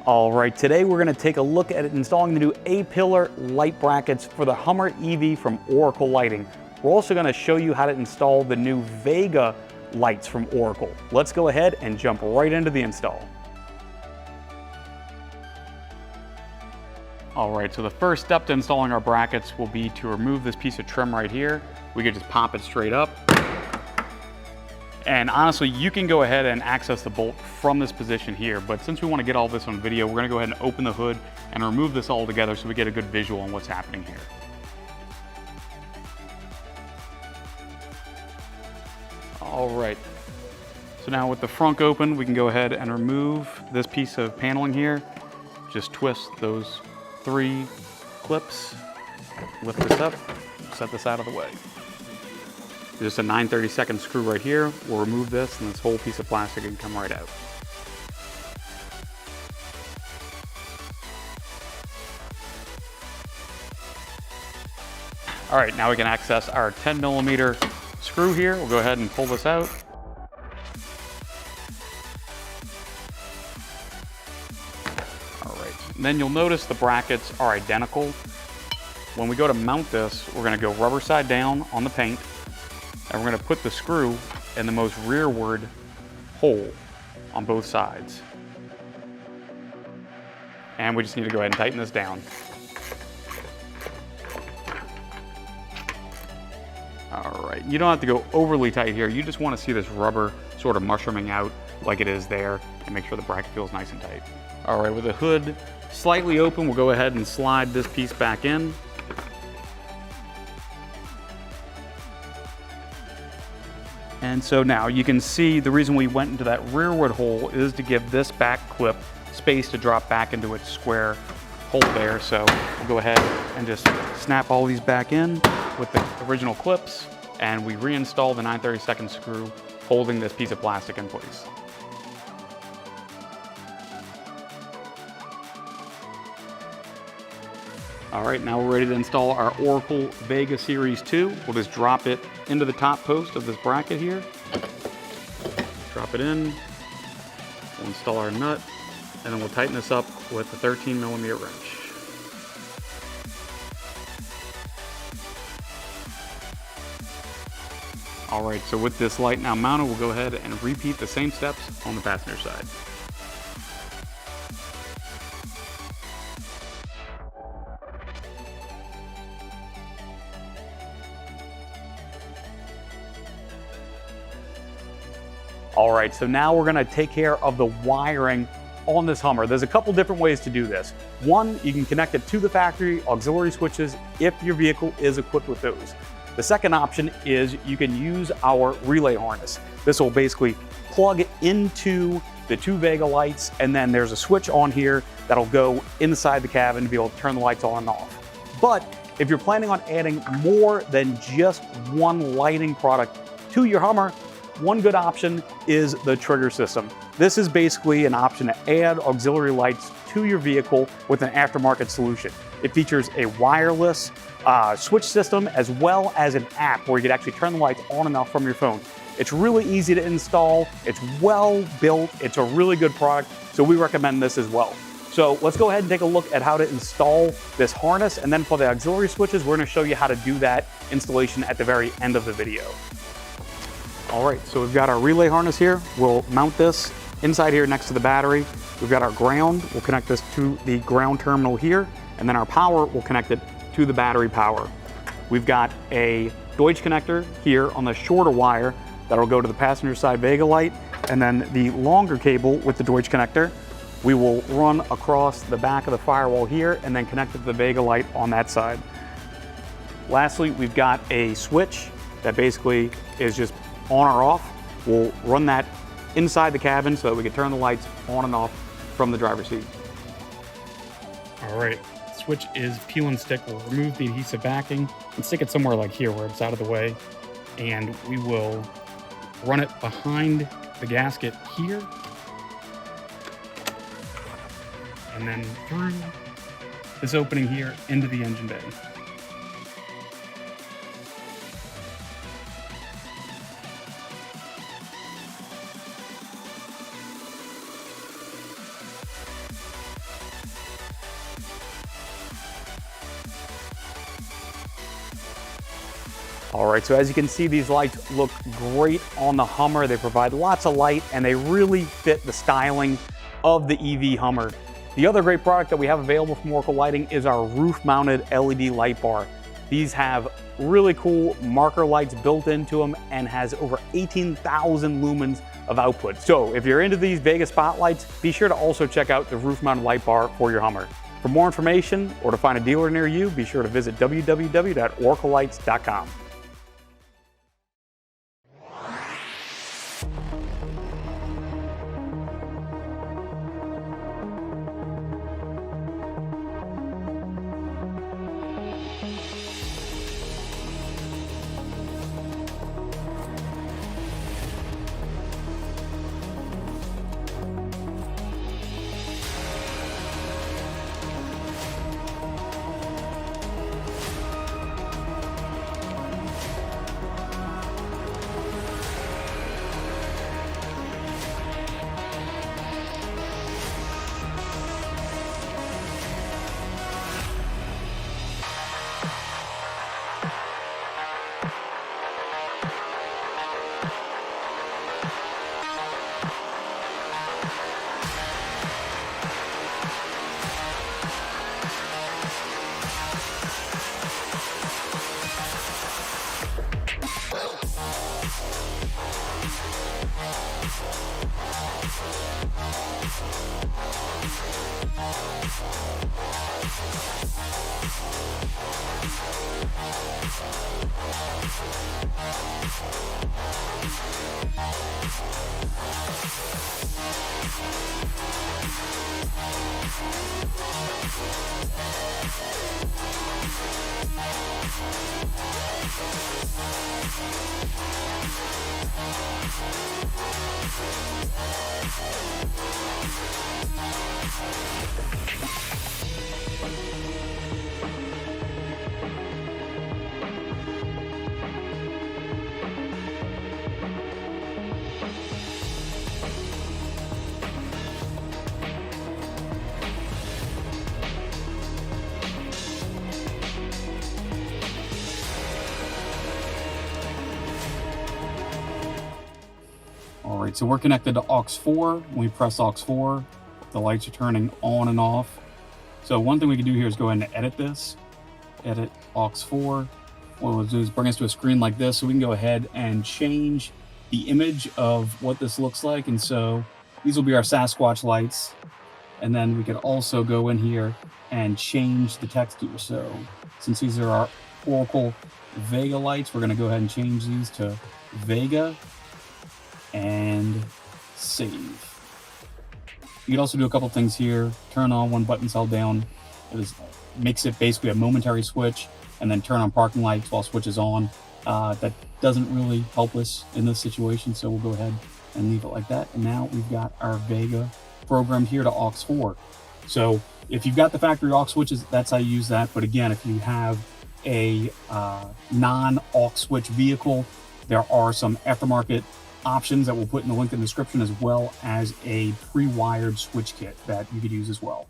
All right, today we're going to take a look at installing the new A-pillar light brackets for the Hummer EV from Oracle Lighting. We're also going to show you how to install the new Vega lights from Oracle. Let's go ahead and jump right into the install. All right, so the first step to installing our brackets will be to remove this piece of trim right here. We could just pop it straight up. And honestly, you can go ahead and access the bolt from this position here, but since we want to get all this on video, we're going to go ahead and open the hood and remove this all together so we get a good visual on what's happening here. All right, so now with the front open, we can go ahead and remove this piece of paneling here. Just twist those 3 clips, lift this up, set this out of the way. Just a 9/32 screw right here. We'll remove this and this whole piece of plastic can come right out. All right, now we can access our 10mm screw here. We'll go ahead and pull this out. All right, and then you'll notice the brackets are identical. When we go to mount this, we're gonna go rubber side down on the paint, and we're going to put the screw in the most rearward hole on both sides. And we just need to go ahead and tighten this down. All right, you don't have to go overly tight here. You just want to see this rubber sort of mushrooming out like it is there and make sure the bracket feels nice and tight. All right, with the hood slightly open, we'll go ahead and slide this piece back in. And so now you can see the reason we went into that rearward hole is to give this back clip space to drop back into its square hole there. So we'll go ahead and just snap all these back in with the original clips, and we reinstall the 9/32 screw holding this piece of plastic in place. All right, now we're ready to install our Oracle Vega Series 2. We'll just drop it into the top post of this bracket here. Drop it in, we'll install our nut, and then we'll tighten this up with a 13mm wrench. All right, so with this light now mounted, we'll go ahead and repeat the same steps on the passenger side. All right, so now we're gonna take care of the wiring on this Hummer. There's a couple different ways to do this. One, you can connect it to the factory auxiliary switches if your vehicle is equipped with those. The second option is you can use our relay harness. This will basically plug into the 2 Vega lights, and then there's a switch on here that'll go inside the cabin to be able to turn the lights on and off. But if you're planning on adding more than just one lighting product to your Hummer, one good option is the trigger system. This is basically an option to add auxiliary lights to your vehicle with an aftermarket solution. It features a wireless switch system as well as an app where you can actually turn the lights on and off from your phone. It's really easy to install, it's well built, it's a really good product, so we recommend this as well. So let's go ahead and take a look at how to install this harness, and then for the auxiliary switches, we're going to show you how to do that installation at the very end of the video. All right, so we've got our relay harness here. We'll mount this inside here next to the battery. We've got our ground. We'll connect this to the ground terminal here, and then our power, we'll connect it to the battery power. We've got a Deutsch connector here on the shorter wire that'll go to the passenger side Vega light, and then the longer cable with the Deutsch connector, we will run across the back of the firewall here and then connect it to the Vega light on that side. Lastly, we've got a switch that basically is just on or off. We'll run that inside the cabin so that we can turn the lights on and off from the driver's seat. All right, switch is peel and stick. We'll remove the adhesive backing and stick it somewhere like here where it's out of the way. And we will run it behind the gasket here. And then through this opening here into the engine bay. All right, so as you can see, these lights look great on the Hummer. They provide lots of light and they really fit the styling of the EV Hummer. The other great product that we have available from Oracle Lighting is our roof-mounted LED light bar. These have really cool marker lights built into them and has over 18,000 lumens of output. So if you're into these Vega spotlights, be sure to also check out the roof-mounted light bar for your Hummer. For more information or to find a dealer near you, be sure to visit www.oraclelights.com. All right, so we're connected to aux4. When we press aux4, the lights are turning on and off. So one thing we can do here is go ahead and edit this. Edit aux4. What we'll do is bring us to a screen like this, so we can go ahead and change the image of what this looks like. And so these will be our Sasquatch lights. And then we could also go in here and change the texture. So since these are our Oracle Vega lights, we're going to go ahead and change these to Vega and save. You can also do a couple things here. Turn on one button's held down. It makes it basically a momentary switch, and then turn on parking lights while switch is on. That doesn't really help us in this situation, so we'll go ahead and leave it like that. And now we've got our Vega programmed here to aux4. So if you've got the factory aux switches, that's how you use that. But again, if you have a non-aux switch vehicle, there are some aftermarket options that we'll put in the link in the description, as well as a pre-wired switch kit that you could use as well.